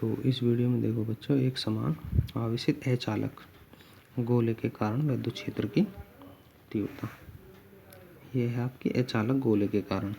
तो इस वीडियो में देखो बच्चों, एक समान आवेशित अचालक गोले के कारण विद्युत क्षेत्र की तीव्रता। ये है आपकी अचालक गोले के कारण।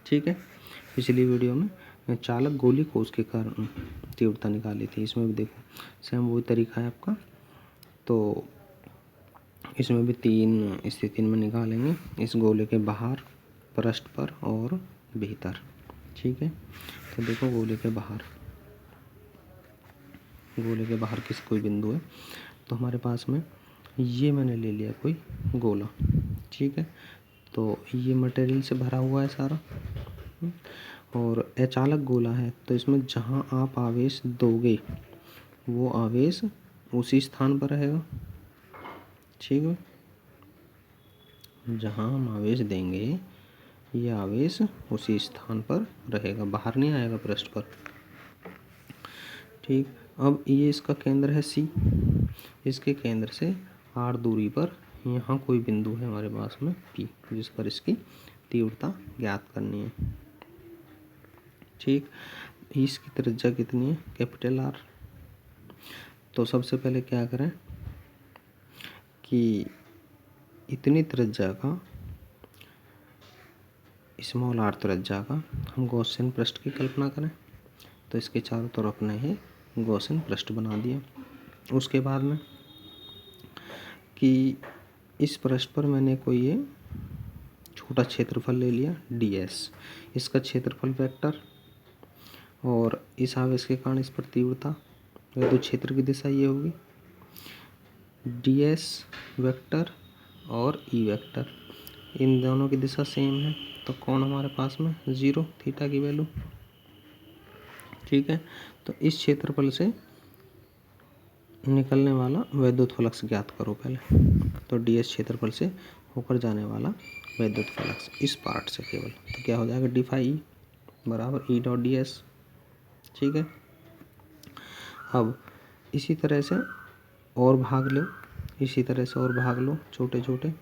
ठीक है, पिछली वीडियो में चालक गोली कोष के कारण तीव्रता निकाली थी। इसमें भी देखो सेम वही तरीका है आपका। तो इसमें भी तीन स्थिति में निकालेंगे, इस गोले के बाहर, पृष्ठ पर और भीतर। ठीक है, तो देखो गोले के बाहर किसी कोई बिंदु है। तो हमारे पास में ये मैंने ले लिया कोई गोला। ठीक है, तो ये मटेरियल से भरा हुआ है सारा और अचालक गोला है। तो इसमें जहाँ आप आवेश दोगे वो आवेश उसी स्थान पर रहेगा। ठीक है, जहाँ हम आवेश देंगे ये आवेश उसी स्थान पर रहेगा, बाहर नहीं आएगा पृष्ठ पर। ठीक, अब ये इसका केंद्र है C। इसके केंद्र से r दूरी पर यहाँ कोई बिंदु है हमारे पास में P, जिस पर इसकी तीव्रता ज्ञात करनी है। ठीक, इसकी त्रिज्या कितनी है? Capital R। तो सबसे पहले क्या करें कि इतनी त्रिज्या का, स्मॉल r त्रिज्या का हम गॉसियन पृष्ठ की कल्पना करें। तो इसके चारों तरफ ने ही गॉसियन पृष्ठ बना दिया। उसके बाद में कि इस पृष्ठ पर मैंने कोई ये छोटा क्षेत्रफल ले लिया ds, इसका क्षेत्रफल वेक्टर और इस आवेश के कारण इस पर तीव्रता, तो क्षेत्र की दिशा ये होगी ds वेक्टर और e वेक्टर, इन दोनों की दिशा सेम है। तो कौन हमारे पास में 0, थीटा की वैल्यू। ठीक है, तो इस क्षेत्रफल से निकलने वाला वैद्युत फ्लक्स ज्ञात करो पहले। तो ds क्षेत्रफल से होकर जाने वाला वैद्युत फ्लक्स इस पार्ट से केवल, तो क्या हो जाएगा d फाई ई बराबर E डॉट ds। ठीक है, अब इसी तरह से और भाग लो, इसी तरह से और भाग लो छोटे छोटे।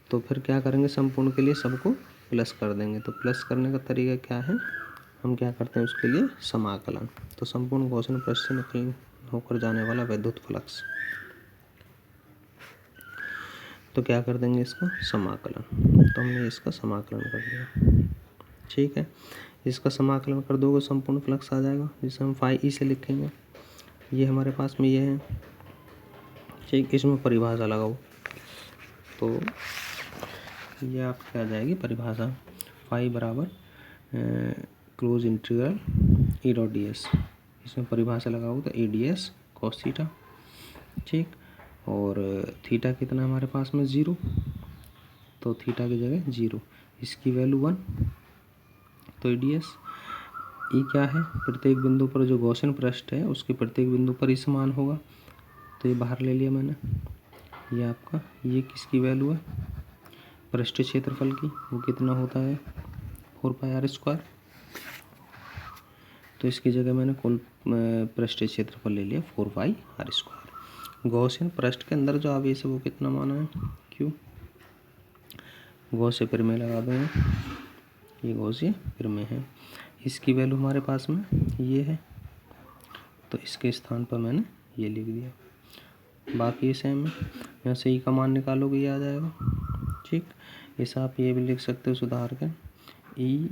तो फिर क्या करेंगे, संपूर्ण के लिए सबको प्लस कर देंगे। तो प्लस करने का तरीका क्या है, हम क्या करते हैं उसके लिए समाकलन। तो संपूर्ण गॉसियन पृष्ठ से निकल होकर जाने वाला वैद्युत फ्लक्स, तो क्या कर देंगे इसका समाकलन। तो हमने इसका समाकलन कर दिया। ठीक है, इसका समाकलन कर दोगे संपूर्ण फ्लक्स आ जाएगा, जिसे हम फाई ई से लिखेंगे। ये हमारे पास में ये है। ठीक, इसमें परिभाषा लगाओ। तो ये आपकी आ जाएगी परिभाषा, फाई बराबर close integral E dot D S. इसमें परिभाषा लगाओ तो A D S cos theta. ठीक, और थीटा कितना है हमारे पास में 0, तो थीटा की जगह 0, इसकी वैल्यू 1। तो ए डी एस ई क्या है, प्रत्येक बिंदु पर जो गॉसियन पृष्ठ है उसके प्रत्येक बिंदु पर ही समान होगा। तो ये बाहर ले लिया मैंने, ये आपका, ये किसकी वैल्यू है, पृष्ठ क्षेत्रफल की, वो कितना होता है 4 पाई आर स्क्वायर। तो इसकी जगह मैंने कुल पृष्ठ क्षेत्रफल ले लिया 4 पाई आर स्क्वायर। गॉसियन पृष्ठ के अंदर जो आवेश है वो कितना माना है, क्यों, गॉसियन प्रमेय लगा दो, ये गॉसियन प्रमेय है। इसकी वैल्यू हमारे पास में ये है, तो इसके स्थान पर मैंने ये लिख दिया। बाकी सेम है, यहाँ से ई का मान निकालोगे ये आ जाएगा। ठीक, इस आप ये भी लिख सकते हो सुधार के, E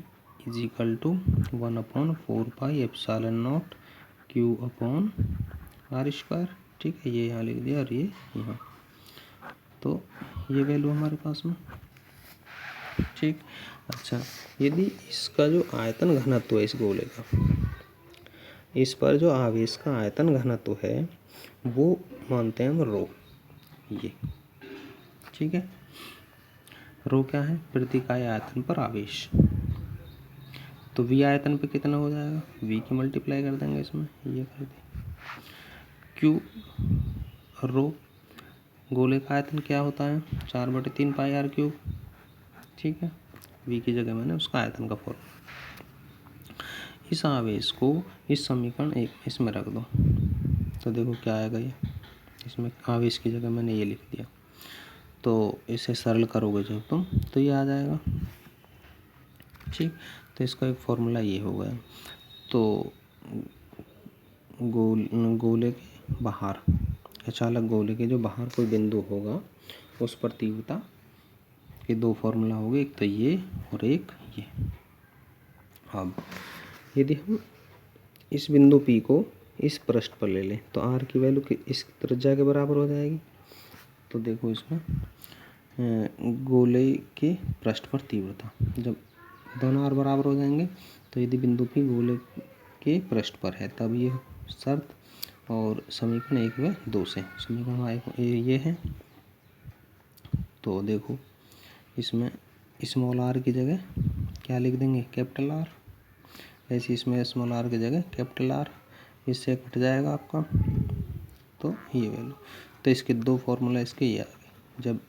is equal to 1/4 pi epsilon naught q upon r square. ठीक है, ये यहाँ लिख दिया और ये यहाँ, तो ये वैल्यू हमारे पास में। ठीक, अच्छा, यदि इसका जो आयतन घनत्व है इस गोले का, इस पर जो आवेश का आयतन घनत्व है वो मानते हैं हम रो, ये। ठीक है, रो क्या है, प्रति इकाई आयतन पर आवेश। तो v आयतन पे कितना हो जाएगा, v की मल्टीप्लाई कर देंगे इसमें, ये कर दें। q रो, गोले का आयतन क्या होता है 4/3 पाई आर क्यूब। ठीक है, v की जगह मैंने उसका आयतन का फॉर्मूला। इस आवेश को इस समीकरण 1 में इसमें रख दो, तो देखो क्या आएगा, ये इसमें आवेश की जगह मैंने ये लिख दिया। तो इसे सरल करोगे जब तुम, तो ये आ जाएगा। ठीक, तो इसका एक फॉर्मूला ये हो गया। तो गोले के बाहर, अचालक गोले के जो बाहर कोई बिंदु होगा उस पर तीव्रता के दो फॉर्मूला हो गए, एक तो ये और एक ये। अब यदि हम इस बिंदु P को इस पृष्ठ पर ले लें तो R की वैल्यू इस त्रिज्या के बराबर हो जाएगी। तो देखो इसमें गोले के पृष्ठ पर तीव्रता, जब दोनों R बराबर हो जाएंगे तो यदि बिंदु P गोले के पृष्ठ पर है तब ये शर्त, और समीकरण 1 व 2 से समीकरण ये है। तो देखो इसमें स्मॉल r की जगह क्या लिख देंगे, कैपिटल R। ऐसे इसमें स्मॉल r की जगह कैपिटल R, इससे कट जाएगा आपका तो ये वैल्यू। तो इसके दो फॉर्मूला इसके ये आ गए। जब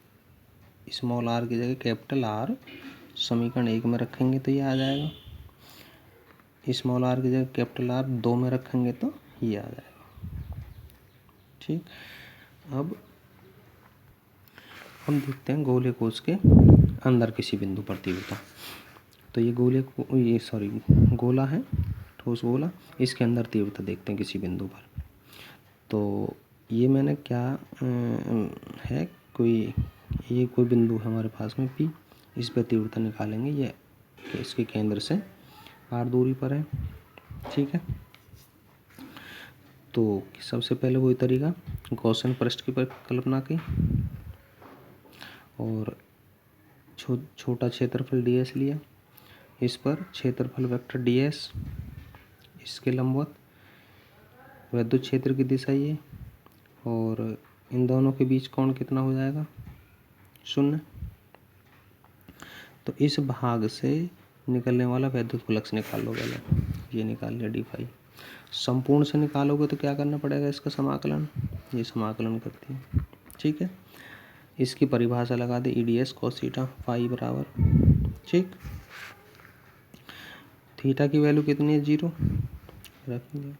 स्मॉल r की जगह कैपिटल R समीकरण 1 में रखेंगे तो ये आ जाएगा, स्मॉल r की जगह कैपिटल R 2 में रखेंगे तो ये आ जाएगा। ठीक, अब हम देखते हैं गोले कोश के अंदर किसी बिंदु पर तीव्रता। तो ये गोला है, ठोस गोला, इसके अंदर तीव्रता देखते हैं किसी बिंदु पर। तो ये मैंने क्या है, कोई बिंदु है हमारे पास में P, इस पर तीव्रता निकालेंगे। ये इसके केंद्र से R दूरी पर है। ठीक है, तो सबसे पहले वही तरीका, गॉसियन पृष्ठ की कल्पना की और छोटा क्षेत्रफल ds लिया, इस पर क्षेत्रफल वेक्टर ds, इसके लंबवत विद्युत क्षेत्र की दिशा ये, और इन दोनों के बीच कोण कितना हो जाएगा, 0। तो इस भाग से निकलने वाला विद्युत फ्लक्स निकाल लो पहले, ये निकाल लिया d5। संपूर्ण से निकालोगे तो क्या करना पड़ेगा, इसका समाकलन, ये समाकलन करती है। ठीक है, इसकी परिभाषा लगा दे EDS cos थीटा फाई बराबर, ठीक, थीटा की वैल्यू कितनी है, 0 रखेंगे।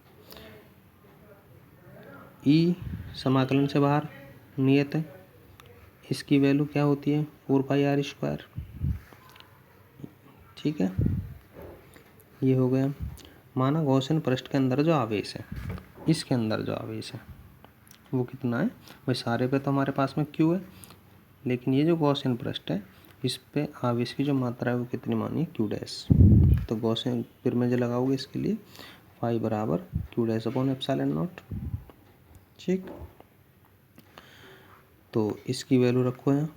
E समाकलन से बाहर नियत है, इसकी वैल्यू क्या होती है, 4πr²। ठीक है, ये हो गया। माना गॉसियन पृष्ठ के अंदर जो आवेश है, इसके अंदर जो आवेश है वो कितना है, भाई सारे पे तो हमारे पास में Q है, लेकिन ये जो गॉसियन पृष्ठ है इस पे आवेश की जो मात्रा है वो कितनी मानी, Q'। तो गॉसियन फिर में जो लगाओगे इसके लिए फाई बराबर Q'/ε0। ठीक, तो इसकी वैल्यू रखो यहाँ,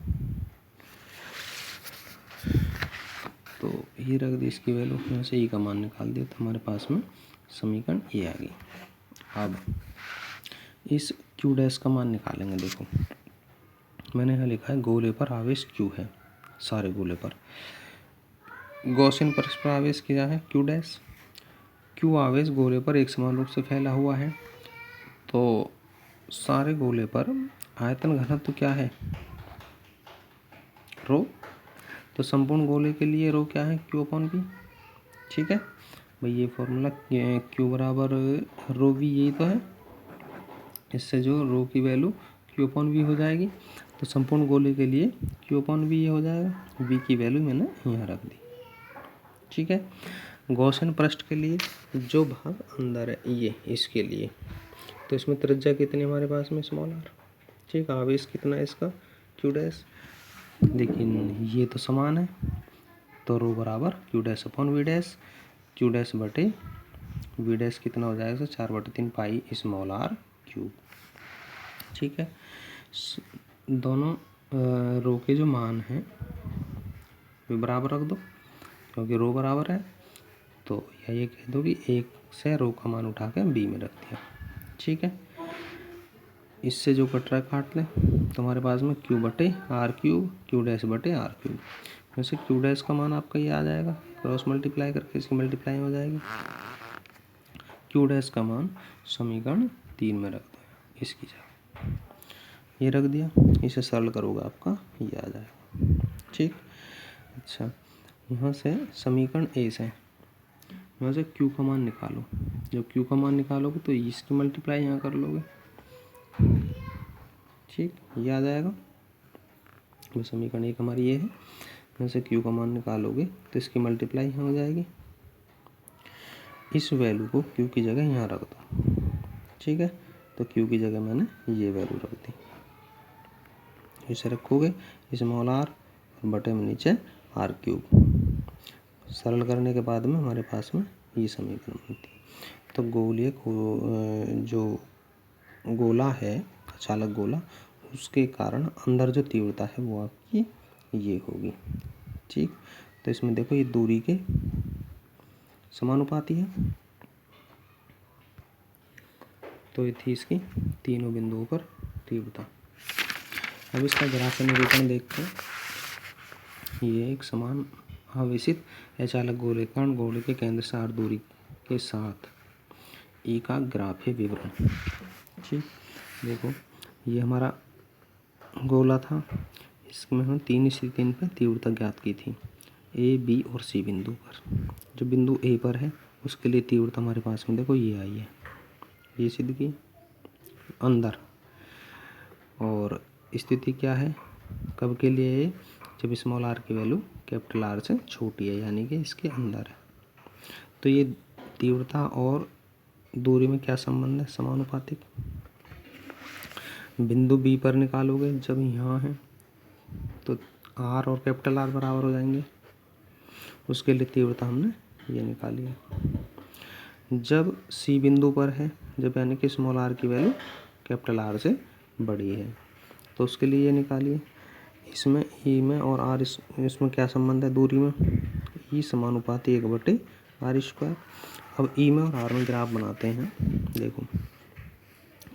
तो ये रख दी इसकी वैल्यू, यहाँ से E का मान निकाल दिया तो हमारे पास में समीकरण ये आ गई। अब इस Q' का मान निकालेंगे। देखो मैंने यहाँ लिखा है गोले पर आवेश Q है, सारे गोले पर। गॉसियन पृष्ठ पर आवेश क्या है, Q'। Q आवेश गोले पर एक समान रूप से फैला हुआ है, तो सारे गोले पर आयतन घनत्व क्या है, रो। तो संपूर्ण गोले के लिए रो क्या है, Q/V। ठीक है भाई, ये फॉर्मूला Q बराबर रो V यही तो है, इससे जो रो की वैल्यू Q/V हो जाएगी। तो संपूर्ण गोले के लिए Q/V ये हो जाएगा, V की वैल्यू मैंने यहाँ रख दी। ठीक है, गॉसियन पृष्ठ के लिए जो भाग अंदर है ये, इसके लिए तो इसमें त्रिज्या कितनी हमारे पास में, स्मॉल r। ठीक, आवेश कितना है इसका, Q', लेकिन ये तो समान है, तो रो बराबर Q'/V', Q' बटे V' कितना हो जाएगा, 4/3 पाई स्मॉल r क्यूब। ठीक है, दोनों रो के जो मान हैं वे बराबर रख दो, क्योंकि रो बराबर है, तो ये कह दो कि 1 से रो का मान उठा के B में रख दिया। ठीक है, इससे जो कट रहा है काट लें, तो हमारे पास में Q/R3, Q'/R3। वैसे Q' का मान आपका ये आ जाएगा, क्रॉस मल्टीप्लाई करके इसकी मल्टीप्लाई हो जाएगी। Q' का मान समीकरण 3 में रख दो, इसकी जगह ये रख दिया, इसे सरल करोगे आपका ये आ जाएगा। ठीक, अच्छा यहाँ से समीकरण A से यहाँ से Q का मान निकालो। जब Q का मान निकालोगे तो इसकी मल्टीप्लाई यहाँ कर लोगे। ठीक, ये आ जाएगा, तो समीकरण 1 हमारी ये है। यहाँ से Q का मान निकालोगे तो इसकी मल्टीप्लाई यहाँ हो जाएगी। इस वैल्यू को क्यू की जगह यहाँ रख दो, ठीक है। तो क्यू की जगह मैंने ये वैल्यू रख दी, इसे रखोगे स्मॉल आर और बटे में नीचे आर क्यूब। सरल करने के बाद में हमारे पास में ये समीकरण बनती है। तो गोलीय जो गोला है, चालक गोला, उसके कारण अंदर जो तीव्रता है वो आपकी ये होगी, ठीक। तो इसमें देखो ये दूरी के समानुपाती है। तो ये थी इसकी तीनों बिंदुओं पर तीव्रता। अब इसका ग्राफ निरूपण देखते हैं। ये एक समान आवेशित अचालक गोले के कारण गोले के केंद्र से r दूरी के साथ E का ग्राफ है विवरण, ठीक। देखो ये हमारा गोला था, इसमें हम 3 स्थिति पर तीव्रता ज्ञात की थी, ए बी और सी बिंदु पर। जो बिंदु ए पर है उसके लिए तीव्रता हमारे पास में देखो ये आई है, ये सिद्ध की अंदर। और स्थिति क्या है कब के लिए है, जब स्मॉल आर की वैल्यू कैपिटल आर से छोटी है, यानी कि इसके अंदर है। तो ये तीव्रता और दूरी में क्या संबंध है, समानुपातिक। बिंदु बी पर निकालोगे जब यहाँ है तो आर और कैपिटल आर बराबर हो जाएंगे, उसके लिए तीव्रता हमने ये निकाली है। जब सी बिंदु पर है, जब यानी कि स्मॉल आर की वैल्यू कैपिटल आर से बड़ी है, तो उसके लिए ये निकालिए। इसमें ई में और आर इसमें क्या संबंध है, दूरी में ई समानुपाती 1/r²। अब ई में और आर में ग्राफ बनाते हैं। देखो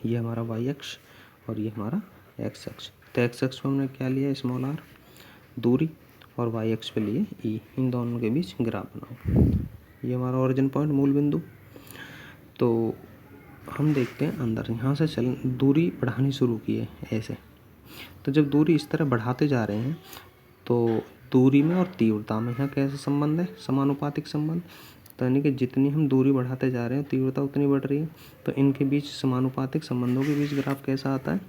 ये हमारा वाई अक्ष और ये हमारा एक्स अक्ष। तो एक्स अक्ष पर हमने क्या लिया, स्मॉल आर दूरी, और वाई अक्ष पे लिए ई। इन दोनों के बीच ग्राफ बनाओ। ये हमारा ओरिजिन पॉइंट मूल बिंदु। तो हम देखते हैं अंदर यहाँ से चल दूरी बढ़ानी शुरू की है ऐसे। तो जब दूरी इस तरह बढ़ाते जा रहे हैं तो दूरी में और तीव्रता में यहाँ कैसा संबंध है, समानुपातिक संबंध। तो यानी कि जितनी हम दूरी बढ़ाते जा रहे हैं तीव्रता उतनी बढ़ रही है। तो इनके बीच समानुपातिक संबंधों के बीच ग्राफ कैसा आता है,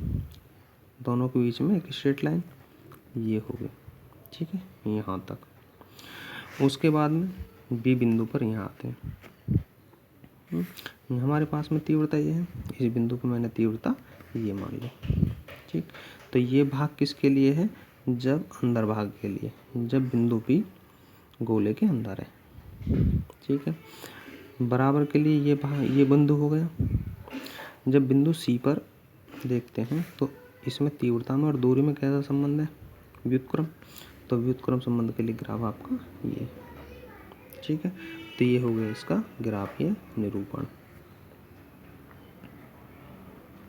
दोनों के बीच में एक स्ट्रेट लाइन ये हो गई, ठीक है, यहाँ तक। उसके बाद में बी बिंदु पर यहाँ आते हैं। हमारे पास में तीव्रता ये है, इस बिंदु पर मैंने तीव्रता ये मान ली, ठीक। तो ये भाग किसके लिए है, जब अंदर भाग के लिए, जब बिंदु पी गोले के अंदर है, ठीक है। बराबर के लिए ये भाग, ये बिंदु हो गया। जब बिंदु सी पर देखते हैं तो इसमें तीव्रता में और दूरी में कैसा संबंध है, व्युत्क्रम। तो व्युत्क्रम संबंध के लिए ग्राफ आपका ये, ठीक है। तो ये हो गया इसका ग्राफीय निरूपण।